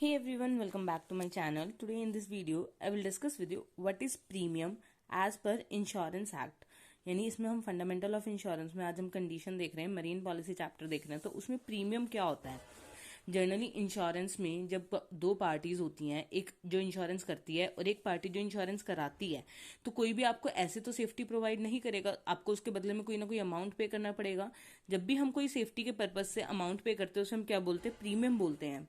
Hey everyone, welcome back to my channel. Today in this video, I will discuss with you what is premium as per Insurance Act. यानी इसमें हम fundamental of insurance में आज हम condition देख रहे हैं, मरीन पॉलिसी चैप्टर देख रहे हैं, तो उसमें प्रीमियम क्या होता है। जनरली इंश्योरेंस में जब दो पार्टीज होती हैं, एक जो इंश्योरेंस करती है और एक पार्टी जो इंश्योरेंस कराती है, तो कोई भी आपको ऐसे तो सेफ्टी प्रोवाइड नहीं करेगा, आपको उसके बदले में कोई ना कोई अमाउंट पे करना पड़ेगा। जब भी हम कोई सेफ्टी के पर्पज से अमाउंट पे करते हैं उसे हम क्या बोलते हैं, प्रीमियम बोलते हैं।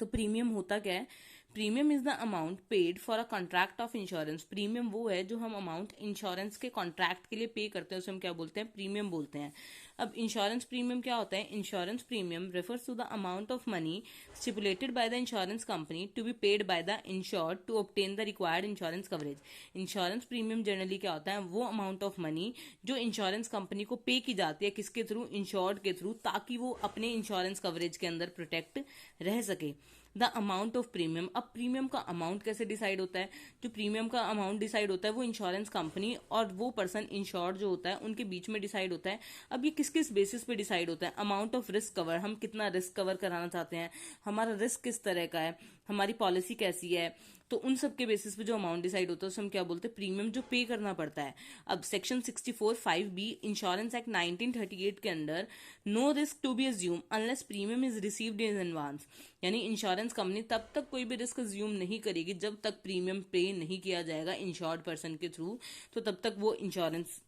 तो प्रीमियम होता क्या है? Premium is the amount paid for a contract of insurance. Premium वो है जो हम अमाउंट इंश्योरेंस के कॉन्ट्रैक्ट के लिए पे करते हैं, उसे हम क्या बोलते हैं, प्रीमियम बोलते हैं। अब इंश्योरेंस प्रीमियम क्या होता है? Insurance premium refers to the amount of money stipulated by the insurance company to be paid by the insured to obtain the required insurance coverage. Insurance premium generally क्या होता है? वो अमाउंट ऑफ मनी जो insurance company को pay की जाती है, किसके थ्रू? इंश्योर्ड के थ्रू, ताकि वो अपने इंश्योरेंस कवरेज के अंदर प्रोटेक्ट रह सके। The amount of premium. अब प्रीमियम का अमाउंट कैसे डिसाइड होता है? जो प्रीमियम का अमाउंट डिसाइड होता है वो इंश्योरेंस कंपनी और वो पर्सन इंश्योर्ड जो होता है उनके बीच में डिसाइड होता है। अब ये किस किस बेसिस पे डिसाइड होता है? अमाउंट ऑफ रिस्क कवर, हम कितना रिस्क कवर कराना चाहते हैं, हमारा रिस्क किस तरह का है, हमारी पॉलिसी कैसी है, तो उन सब के बेसिस पे जो अमाउंट डिसाइड होता है उसे हम क्या बोलते हैं, प्रीमियम, जो पे करना पड़ता है। अब सेक्शन 64(5)(b) इंश्योरेंस एक्ट 1938 के अंदर no risk to be assume unless premium is received in advance. यानी इंश्योरेंस कंपनी तब तक कोई भी रिस्क अज्यूम नहीं करेगी जब तक प्रीमियम पे नहीं किया जाएगा इंश्योर्ड पर्सन के थ्रू, तो तब तक वो इंश्योरेंस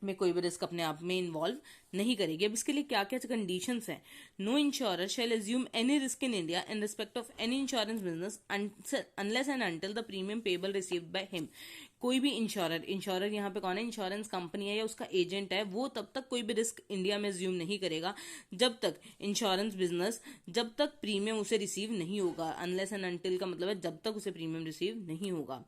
में कोई भी रिस्क अपने आप में इन्वॉल्व नहीं करेगी। अब इसके लिए क्या क्या कंडीशंस हैं? No insurer shall assume any risk in India in respect of any insurance business unless and until the premium payable received by him. कोई भी इंश्योरर यहाँ पे कौन है? इंश्योरेंस कंपनी है या उसका एजेंट है, वो तब तक कोई भी रिस्क इंडिया में अज्यूम नहीं करेगा जब तक इंश्योरेंस बिजनेस, जब तक प्रीमियम उसे रिसीव नहीं होगा। अनलेस एंड अनटिल का मतलब है जब तक उसे प्रीमियम रिसीव नहीं होगा।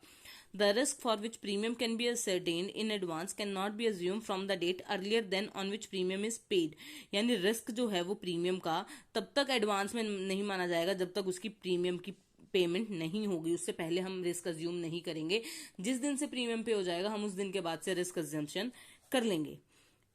The risk for which premium can be ascertained in advance cannot be assumed from the date earlier than on which premium is paid। यानी रिस्क जो है वो प्रीमियम का तब तक एडवांस में नहीं माना जाएगा जब तक उसकी प्रीमियम की पेमेंट नहीं होगी, उससे पहले हम रिस्क अज्यूम नहीं करेंगे। जिस दिन से प्रीमियम पे हो जाएगा हम उस दिन के बाद से रिस्क अज्यूम्पशन कर लेंगे।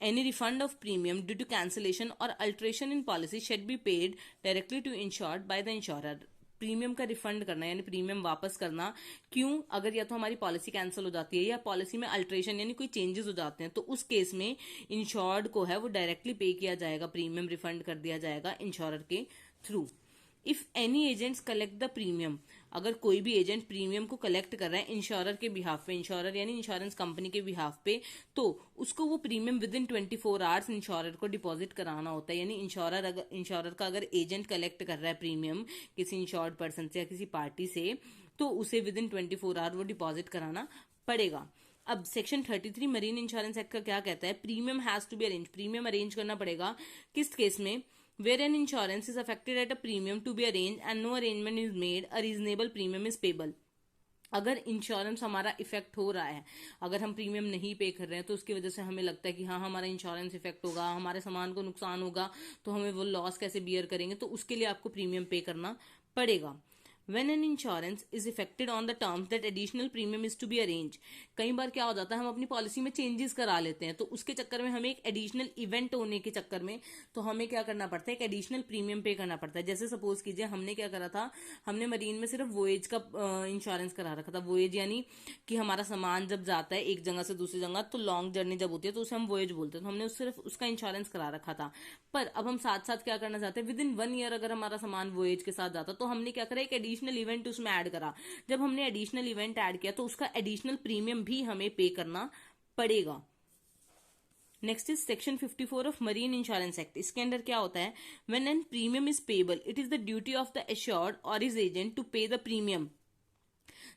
Any refund of premium due to cancellation or alteration in policy should be paid directly to insured by the insurer। Premium का रिफंड करना यानी प्रीमियम वापस करना, क्यों? अगर या तो हमारी पॉलिसी कैंसिल हो जाती है या पॉलिसी में अल्ट्रेशन यानी कोई चेंजेस हो जाते हैं, तो उस केस में इंश्योर्ड को है वो डायरेक्टली पे किया जाएगा, प्रीमियम रिफंड कर दिया जाएगा इंश्योरर के through. If any agents collect the premium, अगर कोई भी एजेंट प्रीमियम को कलेक्ट कर रहा है इंश्योरर के बिहाफ पे, इंश्योरर यानी इंश्योरेंस कंपनी के बिहाफ पे, तो उसको वो premium with in 24 hours insurer को डिपॉजिट कराना होता है। यानी इंश्योरर का अगर एजेंट कलेक्ट कर रहा है प्रीमियम किसी इंश्योर्ड पर्सन से या किसी पार्टी से, तो उसे विद इन 24 आवर वो डिपॉजिट कराना पड़ेगा। अब सेक्शन 33 मरीन इंश्योरेंस एक्ट का क्या कहता है? Premium has to be arrange, premium arrange करना पड़ेगा किस केस में? Where an insurance is affected at a premium to be arranged and no arrangement is made, a reasonable premium is payable। अगर insurance हमारा इफेक्ट हो रहा है, अगर हम प्रीमियम नहीं पे कर रहे हैं तो उसकी वजह से हमें लगता है कि हाँ हमारा इंश्योरेंस इफेक्ट होगा, हमारे सामान को नुकसान होगा, तो हमें वो लॉस कैसे बियर करेंगे, तो उसके लिए आपको प्रीमियम पे करना पड़ेगा। When an insurance is affected on the terms that additional premium is to be arranged, कई बार क्या हो जाता है हम अपनी पॉलिसी में चेंजेस करा लेते हैं, तो उसके चक्कर में हमें एक एडिशनल इवेंट होने के चक्कर में तो हमें क्या करना पड़ता है, एक एडिशनल प्रीमियम पे करना पड़ता है। जैसे सपोज कीजिए हमने क्या करा था, हमने मरीन में सिर्फ वोएज का इंश्योरेंस करा रखा था। वोएज यानी कि हमारा सामान जब जाता है एक जगह से दूसरी जगह, तो लॉन्ग जर्नी जब होती है तो उसे हम वोएज बोलते हैं, तो हमने सिर्फ उसका इंश्योरेंस करा रखा था। पर अब हम साथ साथ क्या करना चाहते हैं, विद इन 1 ईयर अगर हमारा सामान वोएज के साथ जाता, तो हमने क्या करा, एक एडिशनल इवेंट उसमें ऐड करा। जब हमने एडिशनल इवेंट ऐड किया तो उसका एडिशनल प्रीमियम भी हमें पे करना पड़ेगा। Next is section 54 of marine insurance act. इसके अंदर क्या होता है? When an premium is payable it is the duty of the assured और हिज एजेंट टू पे द प्रीमियम।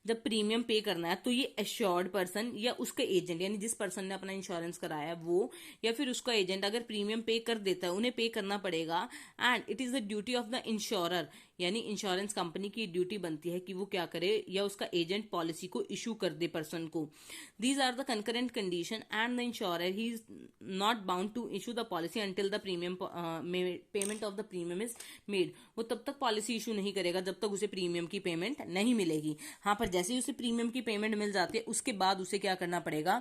जब प्रीमियम पे करना है तो ये एश्योर्ड पर्सन या उसका एजेंट, यानी जिस पर्सन ने अपना इंश्योरेंस कराया है वो या फिर उसका एजेंट अगर प्रीमियम पे कर देता है, उन्हें पे करना पड़ेगा। And it is the duty of the insurer, यानी इंश्योरेंस कंपनी की ड्यूटी बनती है कि वो क्या करे, या उसका एजेंट पॉलिसी को इशू कर दे पर्सन को। These are the concurrent condition and the insurer he is not bound to issue the policy until the premium payment of the premium is made. वो तब तक पॉलिसी इशू नहीं करेगा जब तक उसे प्रीमियम की पेमेंट नहीं मिलेगी। हाँ, पर जैसे ही उसे प्रीमियम की पेमेंट मिल जाती है उसके बाद उसे क्या करना पड़ेगा,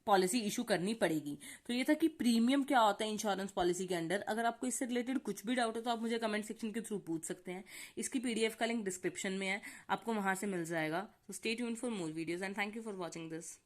पॉलिसी इशू करनी पड़ेगी। तो ये था कि प्रीमियम क्या होता है इंश्योरेंस पॉलिसी के अंडर। अगर आपको इससे रिलेटेड कुछ भी डाउट है तो आप मुझे कमेंट सेक्शन के थ्रू पूछ सकते हैं। इसकी पीडीएफ का लिंक डिस्क्रिप्शन में है, आपको वहां से मिल जाएगा। So stay tuned for more videos and thank you for watching this.